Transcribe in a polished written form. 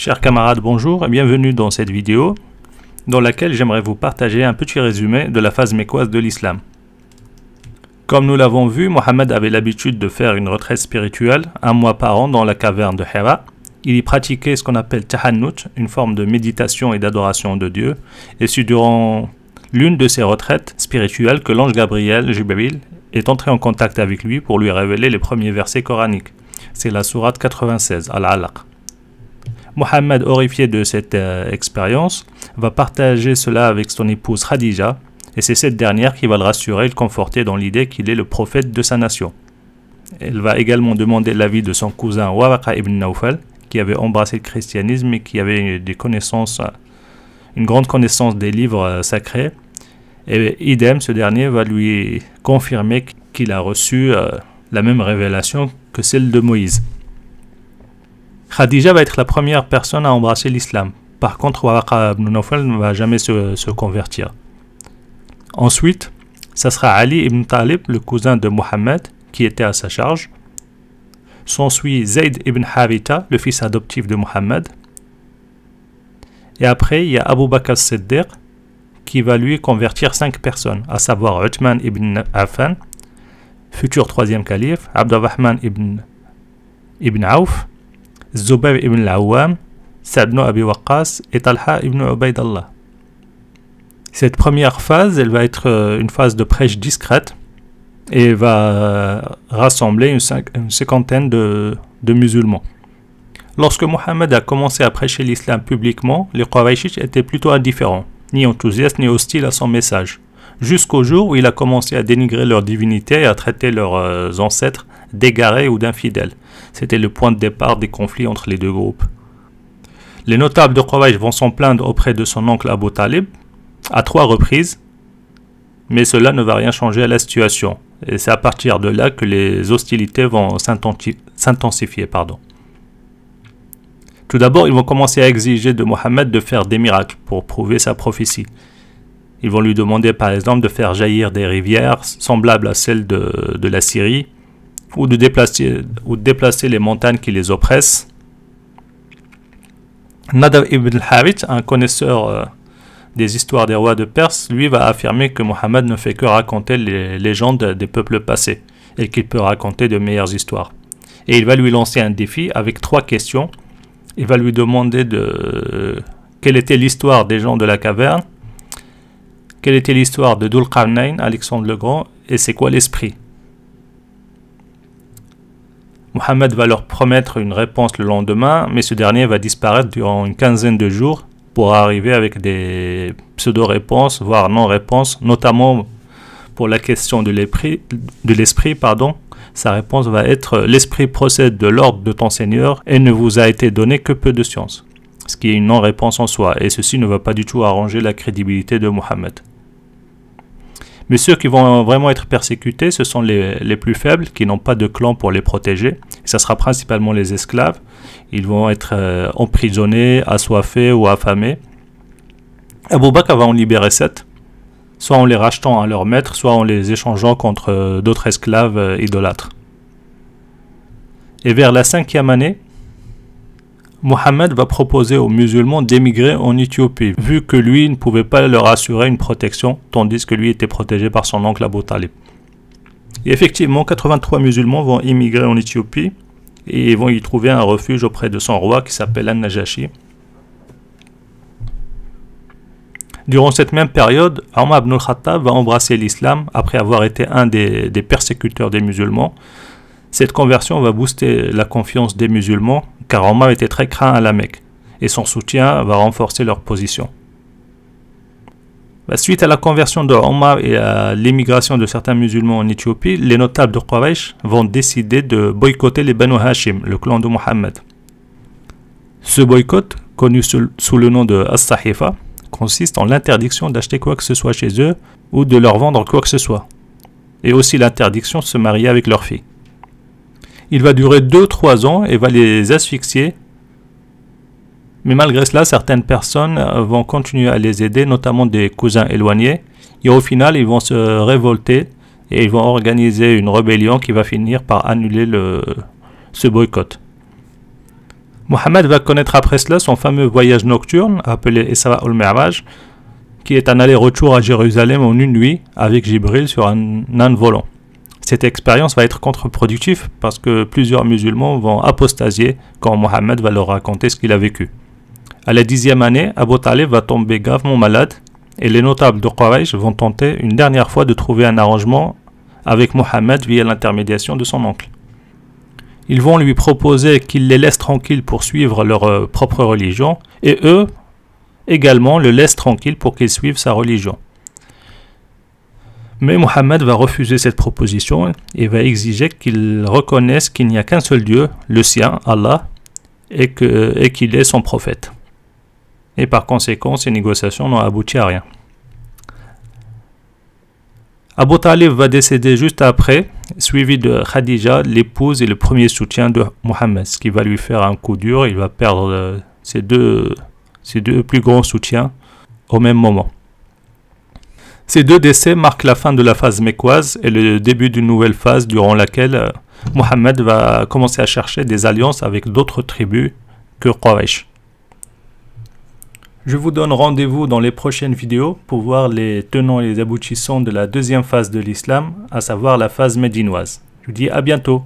Chers camarades, bonjour et bienvenue dans cette vidéo dans laquelle j'aimerais vous partager un petit résumé de la phase mécoise de l'islam. Comme nous l'avons vu, Mohammed avait l'habitude de faire une retraite spirituelle un mois par an dans la caverne de Hira. Il y pratiquait ce qu'on appelle tahannut, une forme de méditation et d'adoration de Dieu, et c'est durant l'une de ces retraites spirituelles que l'ange Gabriel, Jibril, est entré en contact avec lui pour lui révéler les premiers versets coraniques. C'est la sourate 96, Al-Alaq. Mohammed, horrifié de cette expérience, va partager cela avec son épouse Khadija, et c'est cette dernière qui va le rassurer et le conforter dans l'idée qu'il est le prophète de sa nation. Elle va également demander l'avis de son cousin Waraqa ibn Nawfal, qui avait embrassé le christianisme et qui avait des connaissances, une grande connaissance des livres sacrés. Et idem, ce dernier va lui confirmer qu'il a reçu la même révélation que celle de Moïse. Khadija va être la première personne à embrasser l'islam. Par contre, Waraqa ibn Nawfal ne va jamais se convertir. Ensuite, ça sera Ali ibn Talib, le cousin de Mohammed, qui était à sa charge. S'ensuit Zayd ibn Haritha, le fils adoptif de Mohammed. Et après, il y a Abu Bakr as-Siddiq, qui va lui convertir 5 personnes, à savoir Uthman ibn Affan, futur troisième calife, Abdurrahman ibn Auf, Zubayr ibn al-Awwam, Sa'd ibn Abi Waqqas et Talha ibn Ubaydallah. Cette première phase, elle va être une phase de prêche discrète et va rassembler une cinquantaine de musulmans. Lorsque Mohammed a commencé à prêcher l'islam publiquement, les Qurayshites étaient plutôt indifférents, ni enthousiastes ni hostiles à son message, jusqu'au jour où il a commencé à dénigrer leur divinité et à traiter leurs ancêtres d'égarés ou d'infidèles. C'était le point de départ des conflits entre les deux groupes. Les notables de Quraysh vont s'en plaindre auprès de son oncle Abu Talib à 3 reprises, mais cela ne va rien changer à la situation. Et c'est à partir de là que les hostilités vont s'intensifier. Tout d'abord, ils vont commencer à exiger de Mohammed de faire des miracles pour prouver sa prophétie. Ils vont lui demander par exemple de faire jaillir des rivières semblables à celles de la Syrie, ou de déplacer les montagnes qui les oppressent. Nadr ibn al-Harith, un connaisseur des histoires des rois de Perse, lui va affirmer que Mohammed ne fait que raconter les légendes des peuples passés et qu'il peut raconter de meilleures histoires. Et il va lui lancer un défi avec 3 questions. Il va lui demander quelle était l'histoire des gens de la caverne, quelle était l'histoire de Dhul Qarnayn, Alexandre le Grand, et c'est quoi l'esprit. Mohammed va leur promettre une réponse le lendemain, mais ce dernier va disparaître durant une quinzaine de jours pour arriver avec des pseudo-réponses, voire non-réponses, notamment pour la question de l'esprit. Sa réponse va être « L'esprit procède de l'ordre de ton Seigneur et ne vous a été donné que peu de science », ce qui est une non-réponse en soi, et ceci ne va pas du tout arranger la crédibilité de Mohammed. Mais ceux qui vont vraiment être persécutés, ce sont les plus faibles, qui n'ont pas de clan pour les protéger. Et ça sera principalement les esclaves. Ils vont être emprisonnés, assoiffés ou affamés. Abu Bakr va en libérer 7, soit en les rachetant à leur maître, soit en les échangeant contre d'autres esclaves idolâtres. Et vers la 5e année, Mohammed va proposer aux musulmans d'émigrer en Éthiopie, vu que lui ne pouvait pas leur assurer une protection, tandis que lui était protégé par son oncle Abu Talib. Et effectivement, 83 musulmans vont immigrer en Éthiopie, et vont y trouver un refuge auprès de son roi qui s'appelle An-Najashi. Durant cette même période, Omar ibn al-Khattab va embrasser l'islam après avoir été un des persécuteurs des musulmans. Cette conversion va booster la confiance des musulmans, car Omar était très craint à la Mecque, et son soutien va renforcer leur position. Suite à la conversion de Omar et à l'émigration de certains musulmans en Éthiopie, les notables de Quraysh vont décider de boycotter les Banu Hashim, le clan de Mohammed. Ce boycott, connu sous le nom de As-Sahifa, consiste en l'interdiction d'acheter quoi que ce soit chez eux ou de leur vendre quoi que ce soit, et aussi l'interdiction de se marier avec leur fille. Il va durer 2-3 ans et va les asphyxier, mais malgré cela, certaines personnes vont continuer à les aider, notamment des cousins éloignés, et au final, ils vont se révolter et ils vont organiser une rébellion qui va finir par annuler ce boycott. Mohammed va connaître après cela son fameux voyage nocturne, appelé Isra al-Mi'raj, qui est un aller-retour à Jérusalem en une nuit avec Jibril sur un âne volant. Cette expérience va être contre-productive parce que plusieurs musulmans vont apostasier quand Mohammed va leur raconter ce qu'il a vécu. À la 10e année, Abu Talib va tomber gravement malade et les notables de Quraysh vont tenter une dernière fois de trouver un arrangement avec Mohammed via l'intermédiation de son oncle. Ils vont lui proposer qu'il les laisse tranquilles pour suivre leur propre religion et eux également le laissent tranquille pour qu'ils suivent sa religion. Mais Mohammed va refuser cette proposition et va exiger qu'ils reconnaissent qu'il n'y a qu'un seul Dieu, le sien, Allah, et qu'il est son prophète. Et par conséquent, ces négociations n'ont abouti à rien. Abu Talib va décéder juste après, suivi de Khadija, l'épouse et le premier soutien de Mohammed, ce qui va lui faire un coup dur. Il va perdre ses deux plus grands soutiens au même moment. Ces deux décès marquent la fin de la phase mécoise et le début d'une nouvelle phase durant laquelle Mohammed va commencer à chercher des alliances avec d'autres tribus que Quraysh. Je vous donne rendez-vous dans les prochaines vidéos pour voir les tenants et les aboutissants de la deuxième phase de l'islam, à savoir la phase médinoise. Je vous dis à bientôt.